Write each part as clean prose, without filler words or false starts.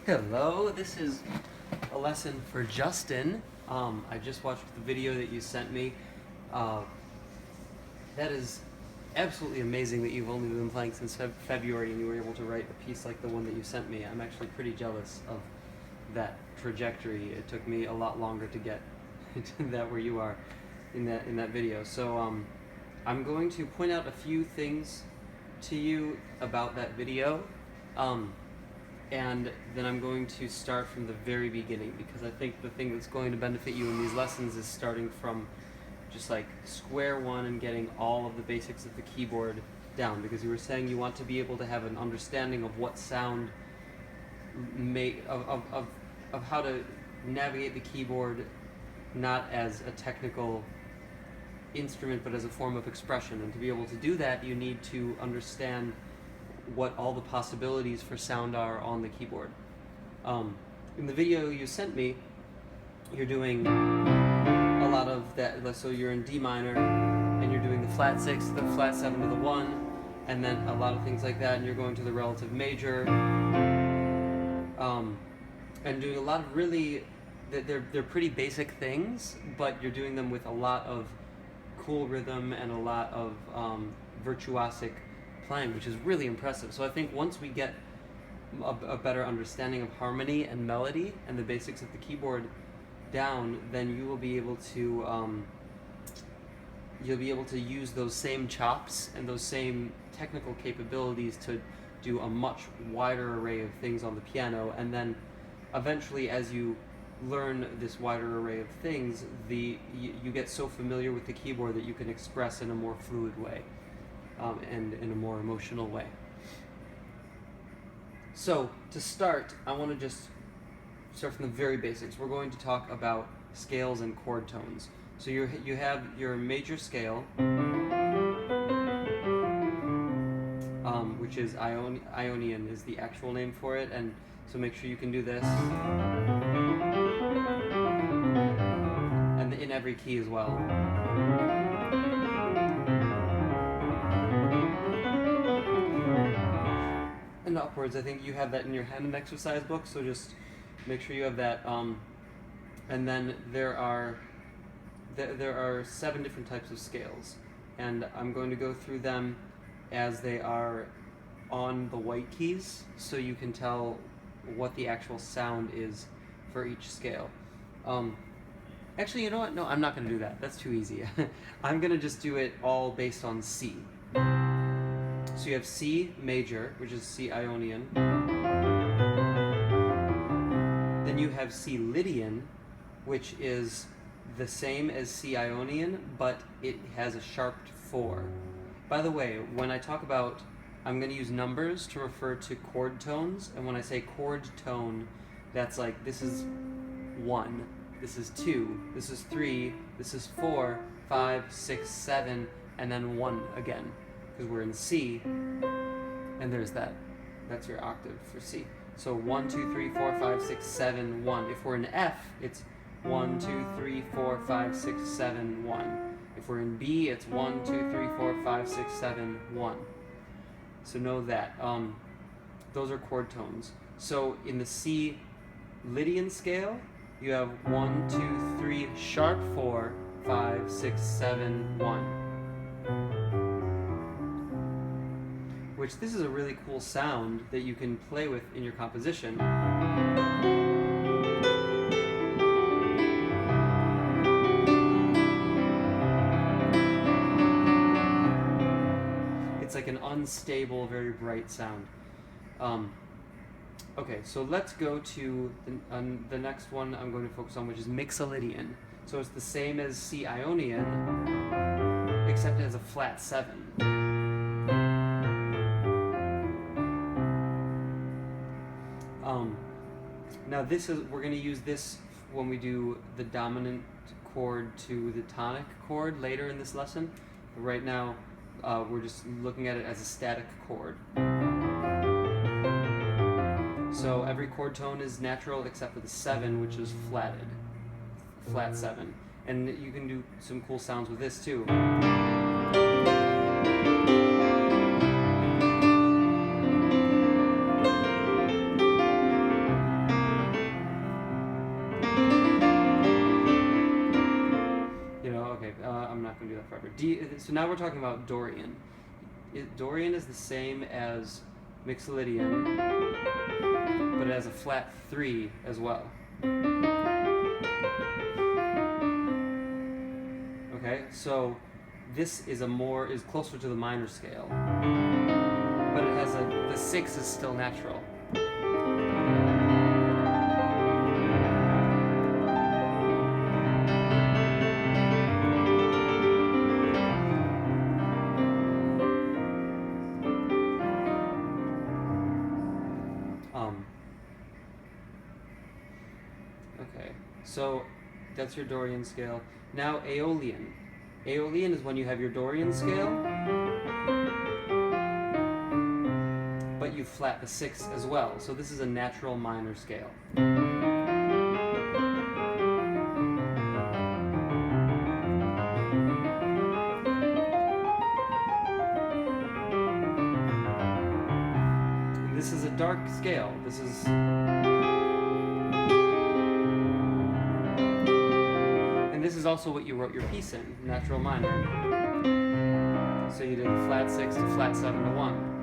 Hello, this is a lesson for Justin. I just watched the video that you sent me. That is absolutely amazing that you've only been playing since February and you were able to write a piece like the one that you sent me. I'm actually pretty jealous of that trajectory. It took me a lot longer to get to that where you are in that video. So I'm going to point out a few things to you about that video. And then I'm going to start from the very beginning, because I think the thing that's going to benefit you in these lessons is starting from just like square one and getting all of the basics of the keyboard down, because you were saying you want to be able to have an understanding of what sound of how to navigate the keyboard, not as a technical instrument but as a form of expression. And to be able to do that, you need to understand what all the possibilities for sound are on the keyboard. In the video you sent me, you're doing a lot of that. So you're in D minor and you're doing the flat 6, the flat 7 to the 1, and then a lot of things like that, and you're going to the relative major, and doing a lot of really, they're pretty basic things, but you're doing them with a lot of cool rhythm and a lot of virtuosic playing, which is really impressive. So I think once we get a better understanding of harmony and melody and the basics of the keyboard down, then you will be able to use those same chops and those same technical capabilities to do a much wider array of things on the piano. And then eventually, as you learn this wider array of things, you get so familiar with the keyboard that you can express in a more fluid way. And in a more emotional way. So, to start, I want to just start from the very basics. We're going to talk about scales and chord tones. So you have your major scale, which is Ionian is the actual name for it, and so make sure you can do this. And in every key as well. And upwards. I think you have that in your hand exercise book, so just make sure you have that. And then there are 7 different types of scales, and I'm going to go through them as they are on the white keys, so you can tell what the actual sound is for each scale. Actually, you know what? No, I'm not going to do that. That's too easy. I'm going to just do it all based on C. So you have C major, which is C Ionian. Then you have C Lydian, which is the same as C Ionian, but it has a sharped 4. By the way, when I talk about, I'm going to use numbers to refer to chord tones, and when I say chord tone, that's like, this is 1, this is 2, this is 3, this is 4, 5, 6, 7, and then 1 again. Because we're in C, and there's that. That's your octave for C. So 1, 2, 3, 4, 5, 6, 7, 1. If we're in F, it's 1, 2, 3, 4, 5, 6, 7, 1. If we're in B, it's 1, 2, 3, 4, 5, 6, 7, 1. So know that. Those are chord tones. So in the C Lydian scale, you have 1, 2, 3, sharp 4, 5, 6, 7, 1. Which this is a really cool sound that you can play with in your composition. It's like an unstable, very bright sound. Okay, so let's go to the next one I'm going to focus on, which is Mixolydian. So it's the same as C Ionian, except it has a flat 7. Now we're going to use this when we do the dominant chord to the tonic chord later in this lesson. But right now, we're just looking at it as a static chord. So every chord tone is natural except for the 7, which is flatted. Flat 7. And you can do some cool sounds with this too. So now we're talking about Dorian. Dorian is the same as Mixolydian, but it has a flat 3 as well. Okay, so this is closer to the minor scale, but it has the 6 is still natural. Okay, so that's your Dorian scale. Now Aeolian. Aeolian is when you have your Dorian scale, but you flat the 6 as well. So this is a natural minor scale. And this is a dark scale. This is... This is also what you wrote your piece in, natural minor. So you did flat 6 to flat 7 to 1.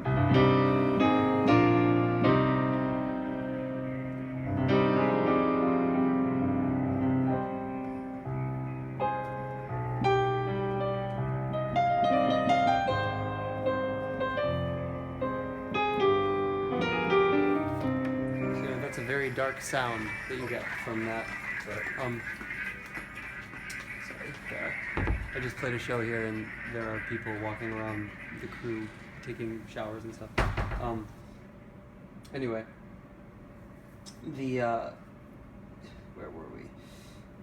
So that's a very dark sound that you get from that. I just played a show here, and there are people walking around the crew taking showers and stuff. Anyway, where were we?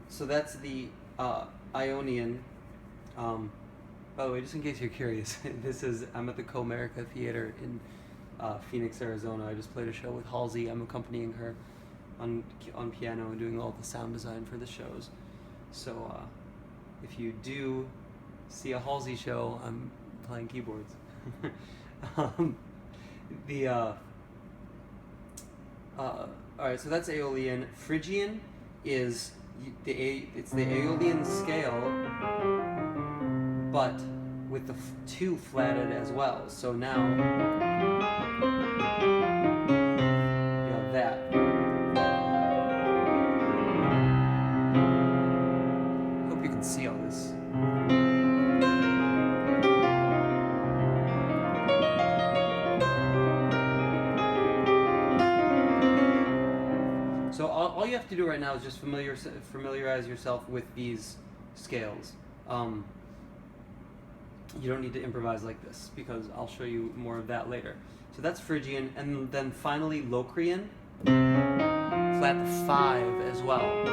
So that's the Ionian. By the way, just in case you're curious, I'm at the Comerica Theater in Phoenix, Arizona. I just played a show with Halsey. I'm accompanying her on piano and doing all the sound design for the shows. So if you do see a Halsey show, I'm playing keyboards. Alright, so that's Aeolian. Phrygian is it's the Aeolian scale, but with the 2 flatted as well. So now you have that. Hope you can see all this. So all you have to do right now is just familiarize yourself with these scales. You don't need to improvise like this, because I'll show you more of that later. So that's Phrygian, and then finally Locrian, flat the 5 as well.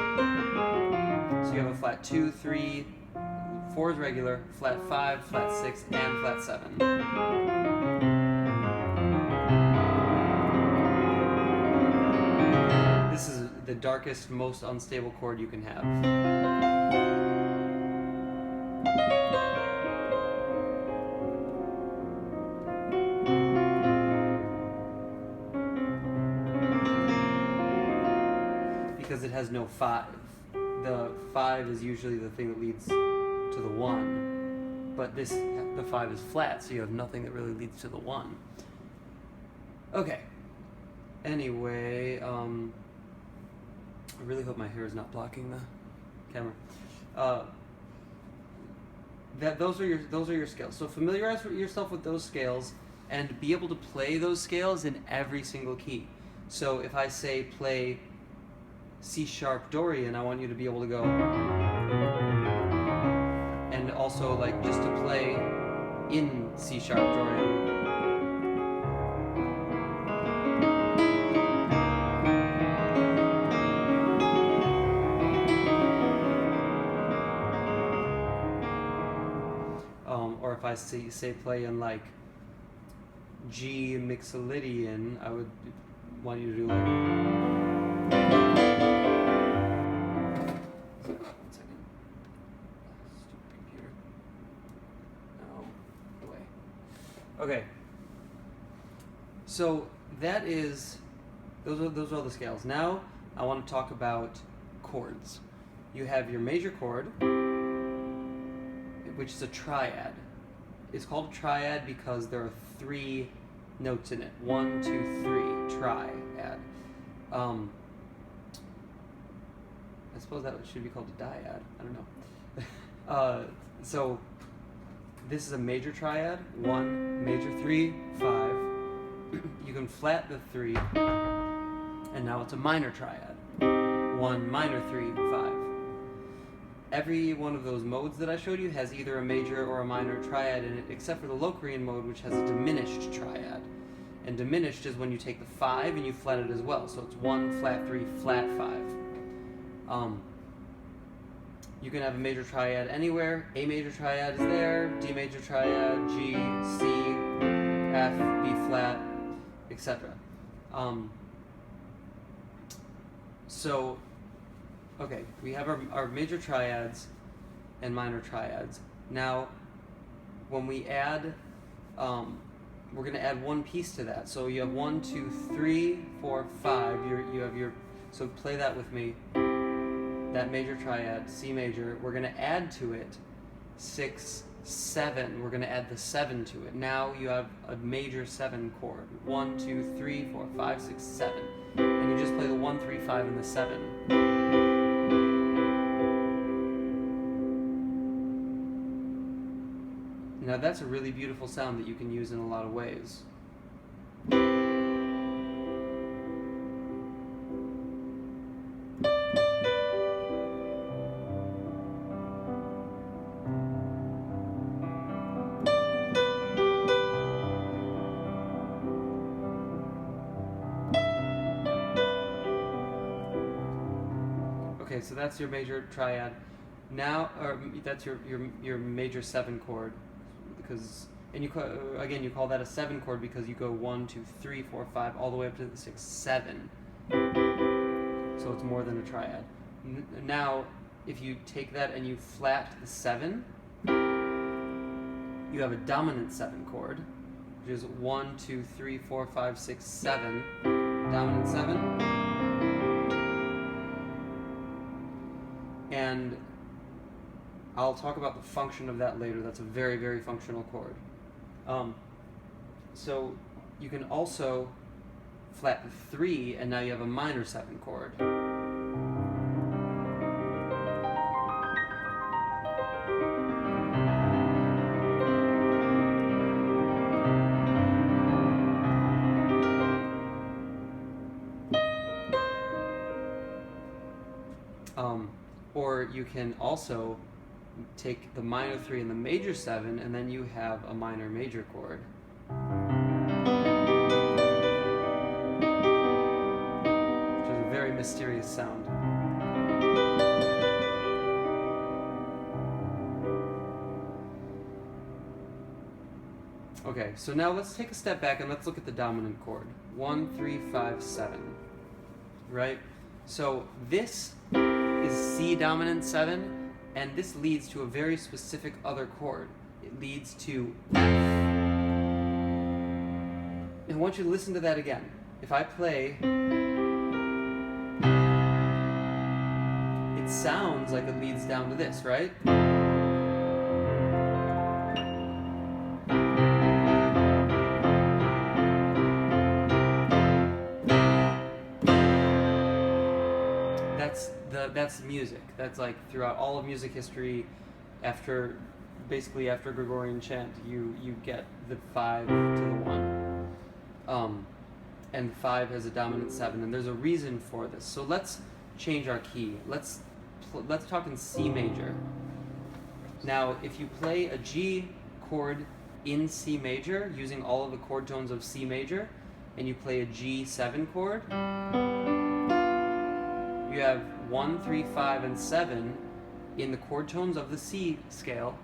So you have a flat 2, 3, 4 is regular, flat 5, flat 6, and flat 7. This is the darkest, most unstable chord you can have. Because it has no 5. The 5 is usually the thing that leads to the 1. But the 5 is flat, so you have nothing that really leads to the 1. Okay. Anyway, I really hope my hair is not blocking the camera. Those are your scales. So familiarize yourself with those scales and be able to play those scales in every single key. So if I say play C sharp Dorian, I want you to be able to go, and also like just to play in C sharp Dorian. Or if I say play in like G Mixolydian, I would want you to do like. One second. Stupid computer. No, away. Okay. So that is those are all the scales. Now I want to talk about chords. You have your major chord, which is a triad. it's called a triad because there are 3 notes in it. 1, 2, 3, triad. I suppose that should be called a dyad. I don't know. So this is a major triad. 1, major 3, 5. You can flat the 3, and now it's a minor triad. 1, minor 3, 5. Every one of those modes that I showed you has either a major or a minor triad in it, except for the Locrian mode, which has a diminished triad. And diminished is when you take the 5 and you flat it as well. So it's 1, flat 3, flat 5. You can have a major triad anywhere. A major triad is there, D major triad, G, C, F, B flat, etc. So, okay, we have our major triads and minor triads. Now, when we add, we're going to add one piece to that. So you have 1, 2, 3, 4, 5. You have your, so play that with me. That major triad, C major. We're going to add to it 6, 7. We're going to add the 7 to it. Now you have a major 7 chord. 1, 2, 3, 4, 5, 6, 7. And you just play the 1, 3, 5, and the 7. Now that's a really beautiful sound that you can use in a lot of ways. Okay, so that's your major triad. Now, or that's your major 7 chord, because, and you again you call that a 7 chord because you go 1, 2, 3, 4, 5 all the way up to the 6, 7. So it's more than a triad. Now, if you take that and you flat the 7, you have a dominant 7 chord, which is 1, 2, 3, 4, 5, 6, 7. Dominant 7. And I'll talk about the function of that later. That's a very, very functional chord. So you can also flat the 3, and now you have a minor 7 chord. Or you can also take the minor 3 and the major 7, and then you have a minor major chord. Which is a very mysterious sound. Okay, so now let's take a step back and let's look at the dominant chord. 1, 3, 5, 7. Right? So this is C dominant 7, and this leads to a very specific other chord. It leads to F. And I want you to listen to that again. If I play, it sounds like it leads down to this, right? That's music. That's like throughout all of music history, basically after Gregorian chant, you get the 5 to the 1. And 5 has a dominant 7, and there's a reason for this. So let's change our key. Let's talk in C major. Now, if you play a G chord in C major using all of the chord tones of C major, and you play a G7 chord, you have 1, 3, 5, and 7 in the chord tones of the C scale.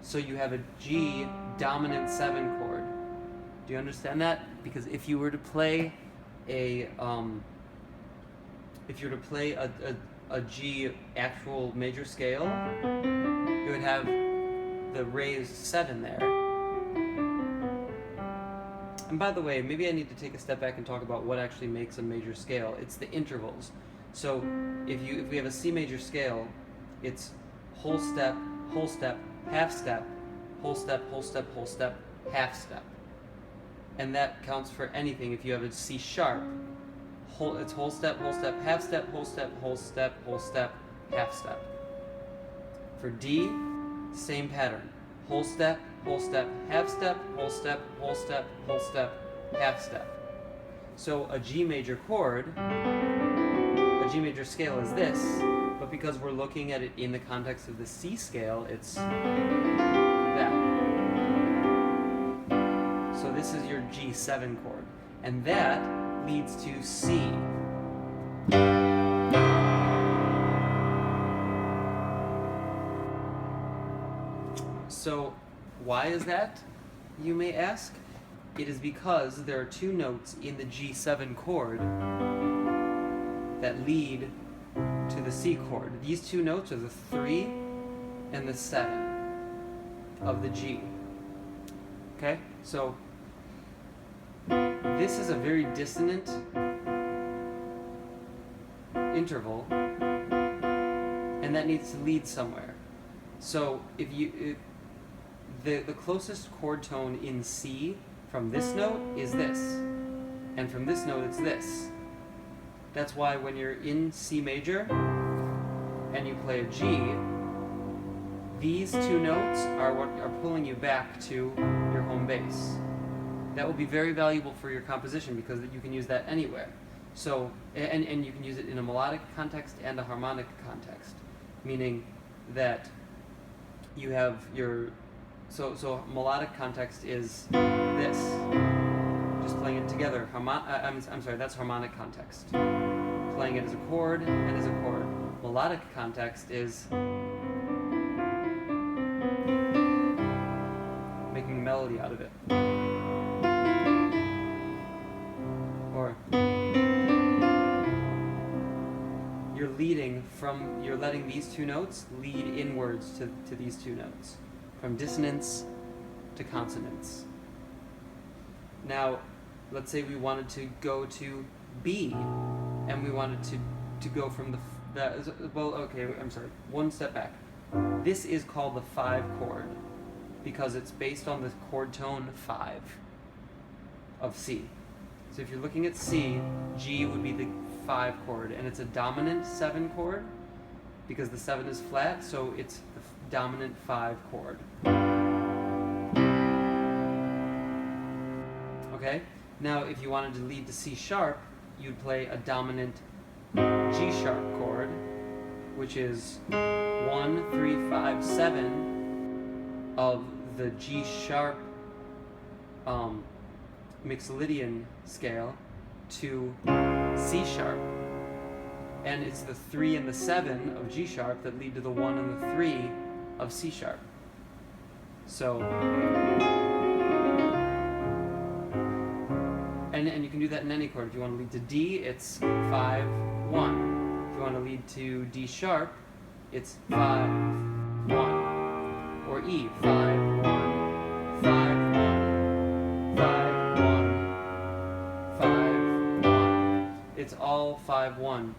So you have a G dominant 7 chord. Do you understand that? Because if you were to play a G actual major scale, you would have the raised 7 there. And by the way, maybe I need to take a step back and talk about what actually makes a major scale. It's the intervals. So if we have a C major scale, it's whole step, half step, whole step, whole step, whole step, half step. And that counts for anything. If you have a C sharp, it's whole step, half step, whole step, whole step, whole step, half step. For D, same pattern. Whole step, half step, whole step, whole step, whole step, half step. So a G major chord, a G major scale is this, but because we're looking at it in the context of the C scale, it's that. So this is your G7 chord, and that leads to C. So why is that, you may ask? It is because there are two notes in the G7 chord that lead to the C chord. These two notes are the 3 and the 7 of the G. Okay? So this is a very dissonant interval, and that needs to lead somewhere. So if the closest chord tone in C from this note is this, and from this note it's this. That's why when you're in C major and you play a G, these two notes are what are pulling you back to your home base. That will be very valuable for your composition because you can use that anywhere. So, and you can use it in a melodic context and a harmonic context, meaning that you have your, so melodic context is this, just playing it together. I'm sorry, that's harmonic context. Playing it as a chord and as a chord. Melodic context is making a melody out of it. Or you're letting these two notes lead inwards to these two notes, from dissonance to consonance. Now, let's say we wanted to go to B, and we wanted to go from one step back. This is called the 5 chord, because it's based on the chord tone 5 of C. So if you're looking at C, G would be the 5 chord, and it's a dominant 7 chord, because the 7 is flat, so it's the dominant 5 chord. Okay? Now, if you wanted to lead to C sharp, you'd play a dominant G sharp chord, which is 1, 3, 5, 7 of the G sharp Mixolydian scale to C sharp. And it's the 3 and the 7 of G sharp that lead to the 1 and the 3 of C sharp. So, and you can do that in any chord. If you want to lead to D, it's 5, 1. If you want to lead to D sharp, it's 5, 1. Or E, 5, 1, 5, 1, 5, 1, 5, 1. It's all 5, 1.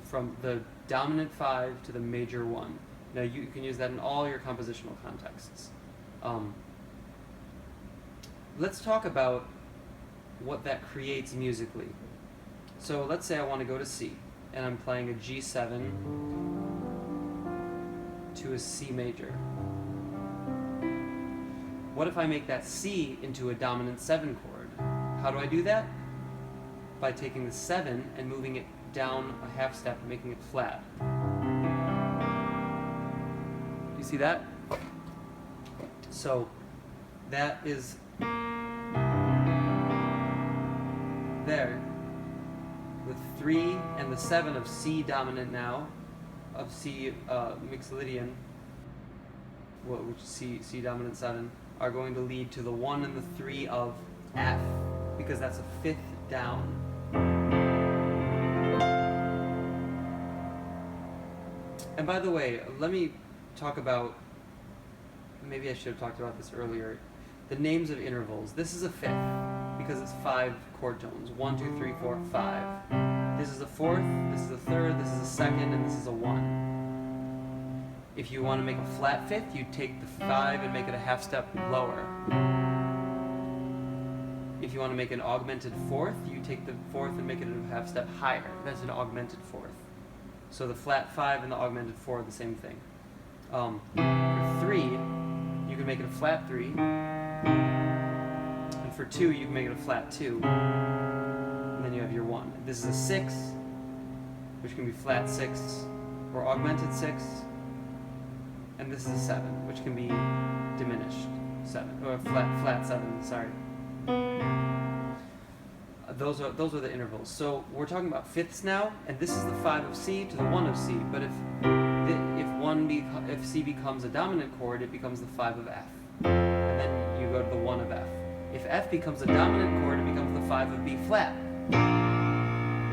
From the dominant 5 to the major 1. Now you can use that in all your compositional contexts. Let's talk about what that creates musically. So let's say I want to go to C, and I'm playing a G7 to a C major. What if I make that C into a dominant 7 chord? How do I do that? By taking the 7 and moving it down a half step and making it flat. You see that? So that is there. The 3 and the 7 of C dominant now, of C Mixolydian, which is C dominant 7, are going to lead to the 1 and the 3 of F, because that's a 5th down. And by the way, let me talk about, maybe I should have talked about this earlier, the names of intervals. This is a 5th, because it's 5 chord tones. 1, 2, 3, 4, 5. This is a 4th, this is a 3rd, this is a 2nd, and this is a 1. If you want to make a flat fifth, you take the 5 and make it a half step lower. If you want to make an augmented fourth, you take the fourth and make it a half step higher. That's an augmented fourth. So the flat 5 and the augmented 4 are the same thing. For 3, you can make it a flat 3. And for 2, you can make it a flat 2. And then you have your 1. This is a 6, which can be flat 6 or augmented 6. And this is a 7, which can be diminished 7, or flat 7, sorry. Those are the intervals. So we're talking about fifths now, and this is the 5 of C to the 1 of C. But if C becomes a dominant chord, it becomes the 5 of F, and then you go to the 1 of F. If F becomes a dominant chord, it becomes the 5 of B flat.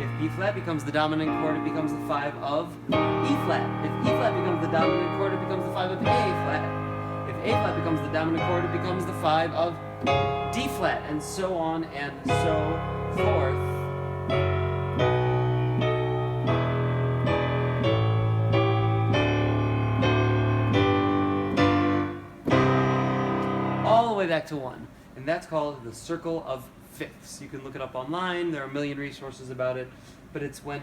If B flat becomes the dominant chord, it becomes the 5 of E flat. If E flat becomes the dominant chord, it becomes the 5 of A flat. If A flat becomes the dominant chord, it becomes the 5 of D flat, and so on and so forth. All the way back to 1. And that's called the circle of fifths. You can look it up online. There are a million resources about it. But it's when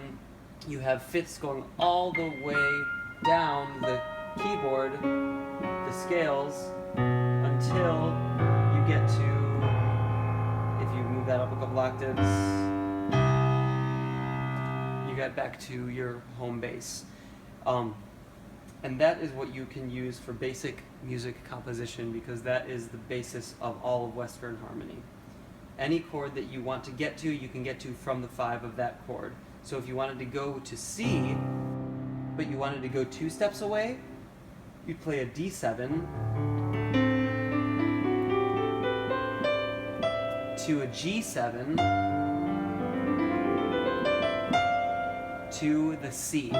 you have fifths going all the way down the keyboard, the scales, until you get to, if you move that up a couple octaves, you get back to your home base. And that is what you can use for basic music composition, because that is the basis of all of Western harmony. Any chord that you want to get to, you can get to from the 5 of that chord. So if you wanted to go to C, but you wanted to go 2 steps away, you'd play a D7 to a G7 to the C.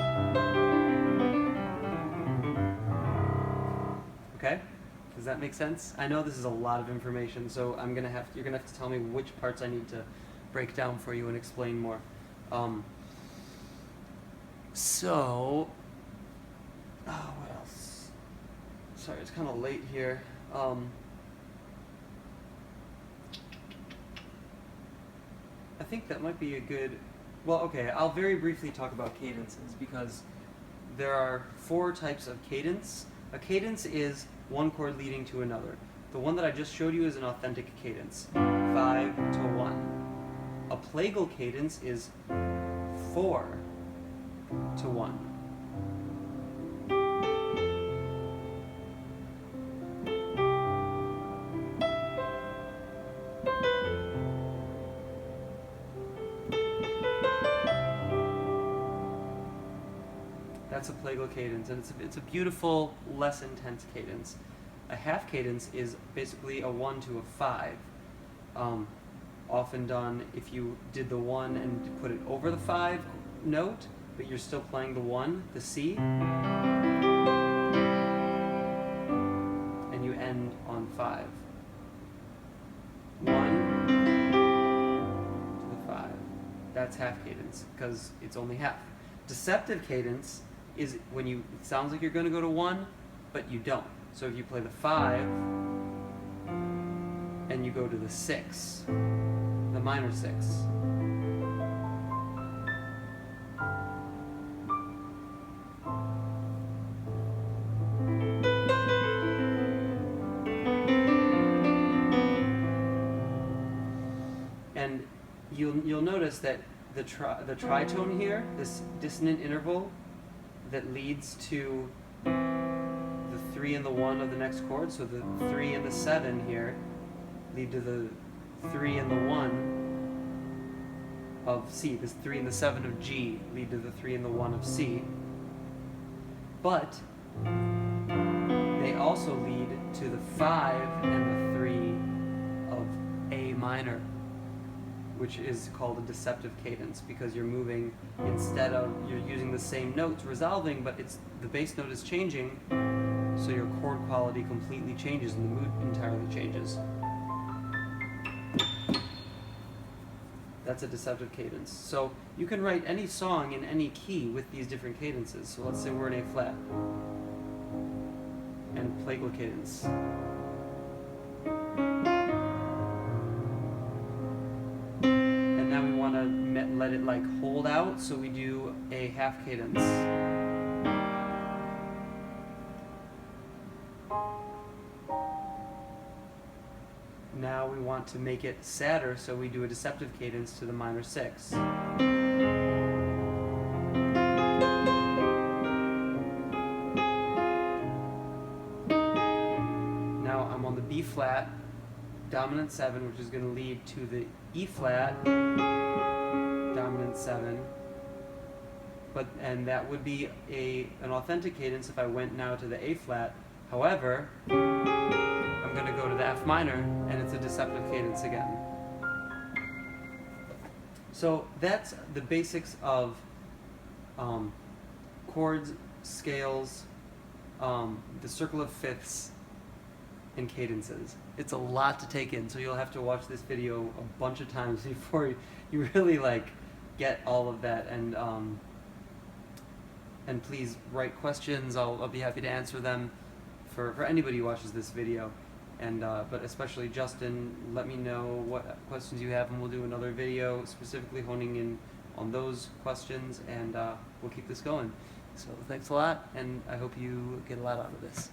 Okay? Does that make sense? I know this is a lot of information, so you're gonna have to tell me which parts I need to break down for you and explain more. What else? Sorry, it's kind of late here. I think that might be a good. Well, okay, I'll very briefly talk about cadences, because there are 4 types of cadence. A cadence is one chord leading to another. The one that I just showed you is an authentic cadence, 5 to 1. A plagal cadence is 4 to 1. That's a plagal cadence, and it's a beautiful, less intense cadence. A half cadence is basically a 1 to a 5. Often done if you did the 1 and put it over the 5 note, but you're still playing the 1, the C, and you end on 5. 1 to the 5. That's half cadence, because it's only half. Deceptive cadence is when it sounds like you're going to go to 1, but you don't. So if you play the 5 and you go to the 6, the minor 6, and you'll notice that the tritone here, this dissonant interval that leads to the 3 and the 1 of the next chord, so the 3 and the 7 here lead to the 3 and the 1 of C. This 3 and the 7 of G lead to the 3 and the 1 of C. But they also lead to the 5 and the 3 of A minor, which is called a deceptive cadence, because you're moving, you're using the same notes resolving, but the bass note is changing, so your chord quality completely changes and the mood entirely changes. That's a deceptive cadence. So you can write any song in any key with these different cadences. So let's say we're in A flat. plagal cadence. And now we want to let it like hold out, so we do a half cadence. Now we want to make it sadder, so we do a deceptive cadence to the minor 6. Now I'm on the B flat, dominant 7, which is going to lead to the E flat, dominant 7. And that would be an authentic cadence if I went now to the A flat. However, I'm going to go to the F minor, and it's a deceptive cadence again. So that's the basics of chords, scales, the circle of fifths, and cadences. It's a lot to take in, so you'll have to watch this video a bunch of times before you really like get all of that. And please write questions. I'll be happy to answer them for anybody who watches this video. But especially Justin, let me know what questions you have, and we'll do another video specifically honing in on those questions, and we'll keep this going. So thanks a lot, and I hope you get a lot out of this.